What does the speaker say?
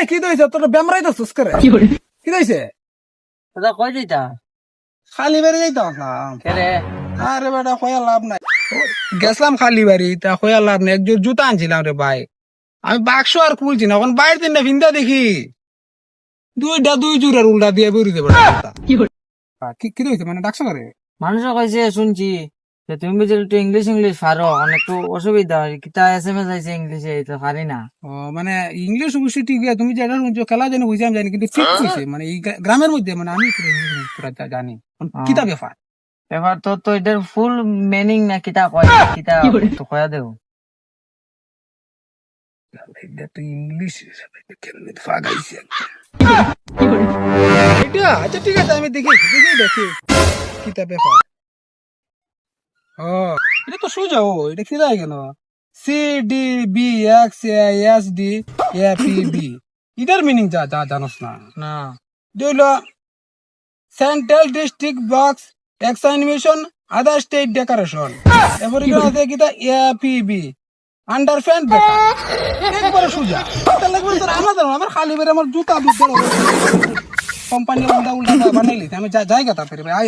কি দইছে তোর বেমরাই তো সুস করে কি দইছে কই যাইতা খালি বাড়ি যাইতাম না কেরে আরে বেটা কয়া লাভ নাই গেছিলাম খালি বাড়ি তা কয়া লাভ নাই একজোর জুতা আনছিলাম রে ভাই আমি বাক্স আর খুলছি না এখন বাইরে দিন না ভিন্দা দেখি দুই জোড়ার উল্টা দিয়ে বেরিয়ে দেবো কি দইছে মানে ডাকছো করে মানুষ কইছে শুনছি যে তুমি বুঝলি একটু ইংলিশ পারো অনেকটু অসুবিধা হয় কিতা SMS আইছে ইংলিশে তো পারি না ও মানে ইংলিশ অবশ্যই ঠিক আছে তুমি যেটা শুনছো খেলা জানি বুঝে আমি জানি কিন্তু ঠিক কইছে মানে এই গ্রামের মধ্যে মানে আমি পুরা জানি কিতা ব্যাপার এবার তো এটার ফুল মিনিং না কিতা কয় কিতা তো কয়া দেও এটা তো ইংলিশ কেমনে ফাগাইছে এটা আচ্ছা ঠিক আছে আমি দেখি কিতা ব্যাপার ও এটা তো সোজা ও এটা কি যায় কেন CDBXASD এটার মিনিং যা জানোস না না দিল central district box examination other state decoration এরপরে কি আছে কিটা APB আন্ডারফ্যান্ড একবারে সোজা এটা লাগবে তোর আমার খালি বের আমার জুতা দুটো কোম্পানি উল্টা বানাইলি আমি জায়গা তা ফিরে আই